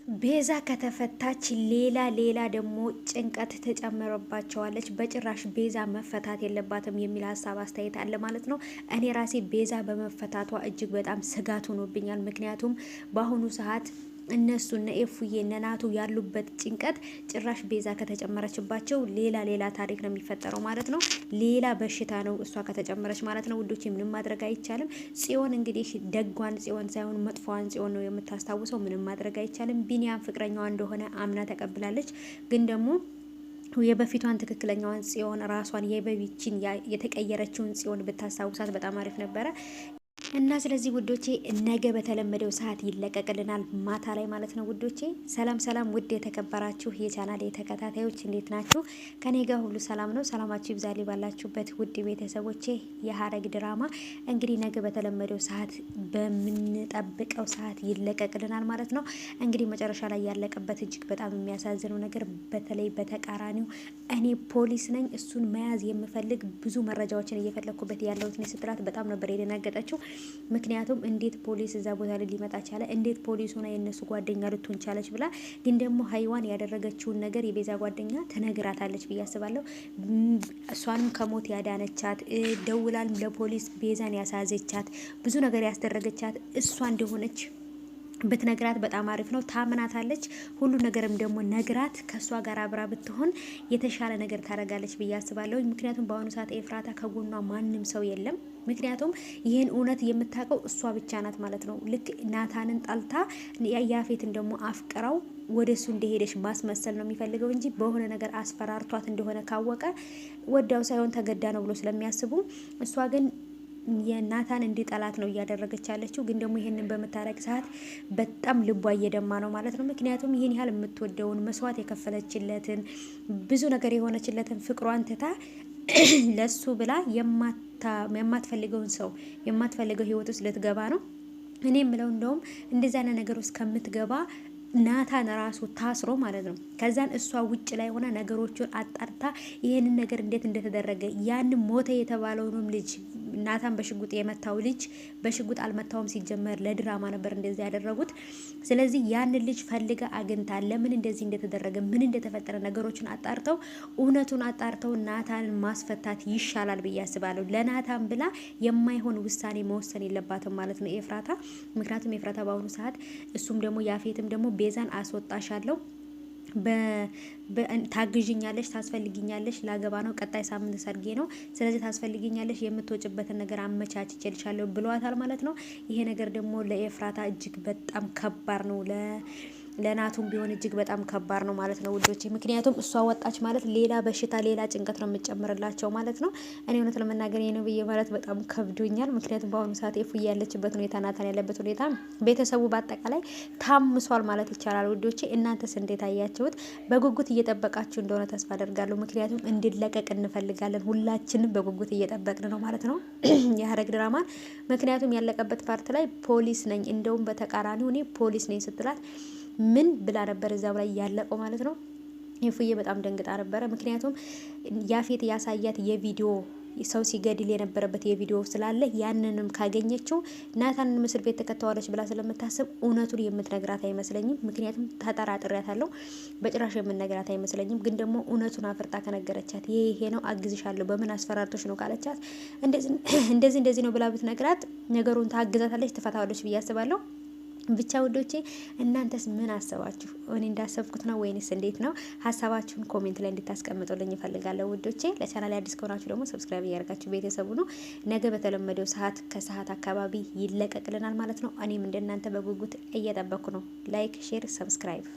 ቤዛ ከተፈታች ሌላ ደግሞ ጭንቀት ተጨምሮባቸዋለች። በጭራሽ ቤዛ መፈታት የለባትም የሚል ሀሳብ አስተያየት አለ ማለት ነው። እኔ ራሴ ቤዛ በመፈታቷ እጅግ በጣም ስጋት ሆኖብኛል። ምክንያቱም በአሁኑ ሰዓት እነሱ እነ ኤፉዬ እነ ናቱ ያሉበት ጭንቀት ጭራሽ ቤዛ ከተጨመረችባቸው ሌላ ታሪክ ነው የሚፈጠረው ማለት ነው። ሌላ በሽታ ነው እሷ ከተጨመረች ማለት ነው። ውዶች ምንም ማድረግ አይቻልም። ጽዮን እንግዲህ ደጓን ጽዮን ሳይሆን መጥፎዋን ጽዮን ነው የምታስታውሰው። ምንም ማድረግ አይቻልም። ቢኒያም ፍቅረኛዋ እንደሆነ አምና ተቀብላለች። ግን ደግሞ የበፊቷን ትክክለኛዋን ጽዮን ራሷን የበቢችን የተቀየረችውን ጽዮን ብታስታውሳት በጣም አሪፍ ነበረ። እና ስለዚህ ውዶቼ ነገ በተለመደው ሰዓት ይለቀቅልናል ማታ ላይ ማለት ነው። ውዶቼ ሰላም ውድ የተከበራችሁ የቻናል ተከታታዮች እንዴት ናችሁ? ከኔ ጋር ሁሉ ሰላም ነው። ሰላማችሁ ይብዛልኝ ባላችሁበት ውድ ቤተሰቦቼ። የሀረግ ድራማ እንግዲህ ነገ በተለመደው ሰዓት በምንጠብቀው ሰዓት ይለቀቅልናል ማለት ነው። እንግዲህ መጨረሻ ላይ ያለቀበት እጅግ በጣም የሚያሳዝነው ነገር በተለይ በተቃራኒው እኔ ፖሊስ ነኝ እሱን መያዝ የምፈልግ ብዙ መረጃዎችን እየፈለኩበት ያለሁት ነው ስትላት በጣም ነበር የደነገጠችው። ምክንያቱም እንዴት ፖሊስ እዛ ቦታ ላይ ሊመጣ ቻለ? እንዴት ፖሊስ ሆና የነሱ ጓደኛ ልትሆን ቻለች? ብላ ግን ደግሞ ሀይዋን ያደረገችውን ነገር የቤዛ ጓደኛ ተነግራታለች ብዬ አስባለሁ። እሷንም ከሞት ያዳነቻት ደውላል ለፖሊስ ቤዛን ያሳዘቻት ብዙ ነገር ያስደረገቻት እሷ እንደሆነች ብትነግራት በጣም አሪፍ ነው። ታምናታለች። ሁሉ ነገርም ደግሞ ነግራት ከሷ ጋር አብራ ብትሆን የተሻለ ነገር ታደርጋለች ብዬ አስባለሁ። ምክንያቱም በአሁኑ ሰዓት ኤፍራታ ከጎኗ ማንም ሰው የለም። ምክንያቱም ይህን እውነት የምታውቀው እሷ ብቻ ናት ማለት ነው። ልክ ናታንን ጣልታ ያፌትን ደግሞ አፍቅራው ወደ እሱ እንደሄደች ማስመሰል ነው የሚፈልገው እንጂ በሆነ ነገር አስፈራርቷት እንደሆነ ካወቀ ወዳው ሳይሆን ተገዳ ነው ብሎ ስለሚያስቡ እሷ ግን የናታን እንዲጠላት ነው እያደረገች ያለችው። ግን ደግሞ ይሄንን በመታረቅ ሰዓት በጣም ልቧ እየደማ ነው ማለት ነው። ምክንያቱም ይህን ያህል የምትወደውን መስዋዕት የከፈለችለትን ብዙ ነገር የሆነችለትን ፍቅሯን ትታ ለሱ ብላ የማትፈልገውን ሰው የማትፈልገው ህይወት ውስጥ ልትገባ ነው። እኔ የምለው እንደውም እንደዛ ነገር ውስጥ ከምትገባ ናታን ራሱ ታስሮ ማለት ነው። ከዛን እሷ ውጭ ላይ ሆነ ነገሮቹን አጣርታ ይሄንን ነገር እንዴት እንደተደረገ ያን ሞተ የተባለውንም ልጅ ናታን በሽጉጥ የመታው ልጅ በሽጉጥ አልመታውም። ሲጀመር ለድራማ ነበር እንደዚህ ያደረጉት። ስለዚህ ያን ልጅ ፈልጋ አግኝታ ለምን እንደዚህ እንደተደረገ ምን እንደተፈጠረ ነገሮችን አጣርተው እውነቱን አጣርተው ናታንን ማስፈታት ይሻላል ብዬ አስባለሁ። ለናታን ብላ የማይሆን ውሳኔ መወሰን የለባትም ማለት ነው ኤፍራታ። ምክንያቱም ኤፍራታ በአሁኑ ሰዓት እሱም ደግሞ ያፌትም ደግሞ ቤዛን አስወጣሻለሁ ታግዥኛለሽ፣ ታስፈልጊኛለሽ፣ ላገባ ነው፣ ቀጣይ ሳምንት ሰርጌ ነው፣ ስለዚህ ታስፈልጊኛለሽ፣ የምትወጭበትን ነገር አመቻችቼልሻለሁ ብሏታል ማለት ነው። ይሄ ነገር ደግሞ ለኤፍራታ እጅግ በጣም ከባድ ነው። ለናቱም ቢሆን እጅግ በጣም ከባድ ነው ማለት ነው ውዶቼ። ምክንያቱም እሷ ወጣች ማለት ሌላ በሽታ ሌላ ጭንቀት ነው የምጨምርላቸው ማለት ነው። እኔ እውነት ለመናገር ነው ብዬ ማለት በጣም ከብዶኛል። ምክንያቱም በአሁኑ ሰዓት ኤፉዬ ያለችበት ሁኔታ ናታን ያለበት ሁኔታ ቤተሰቡ በአጠቃላይ ታምሷል ማለት ይቻላል ውዶቼ። እናንተስ እንዴት አያችሁት? በጉጉት እየጠበቃችሁ እንደሆነ ተስፋ አደርጋለሁ። ምክንያቱም እንዲለቀቅ እንፈልጋለን። ሁላችንም በጉጉት እየጠበቅን ነው ማለት ነው የሀረግ ድራማን። ምክንያቱም ያለቀበት ፓርት ላይ ፖሊስ ነኝ እንደውም በተቃራኒው እኔ ፖሊስ ነኝ ስትላት ምን ብላ ነበር እዛው ላይ ያለቀው ማለት ነው። ኤፉዬ በጣም ደንግጣ ነበረ። ምክንያቱም ያፌት ያሳያት የቪዲዮ ሰው ሲገድል የነበረበት የቪዲዮ ስላለ ያንንም ካገኘችው ናታንን እስር ቤት ተከታዋለች ብላ ስለምታስብ እውነቱን የምትነግራት አይመስለኝም። ምክንያቱም ተጠራጥሬያታለሁ። በጭራሽ የምትነግራት አይመስለኝም። ግን ደግሞ እውነቱን አፍርጣ ከነገረቻት ይሄ ነው አግዝሻለሁ በምን አስፈራርቶች ነው ካለቻት እንደዚህ ነው ብላ ብትነግራት ነገሩን ታግዛታለች፣ ትፈታዋለች ብዬ አስባለሁ። ብቻ ውዶቼ እናንተስ ምን አሰባችሁ? እኔ እንዳሰብኩት ነው ወይንስ እንዴት ነው? ሀሳባችሁን ኮሜንት ላይ እንድታስቀምጡልኝ እፈልጋለሁ ውዶቼ። ለቻናል አዲስ ከሆናችሁ ደግሞ ሰብስክራይብ እያደረጋችሁ ቤተሰቡ ነው። ነገ በተለመደው ሰዓት ከሰዓት አካባቢ ይለቀቅልናል ማለት ነው። እኔም እንደናንተ በጉጉት እየጠበኩ ነው። ላይክ፣ ሼር፣ ሰብስክራይብ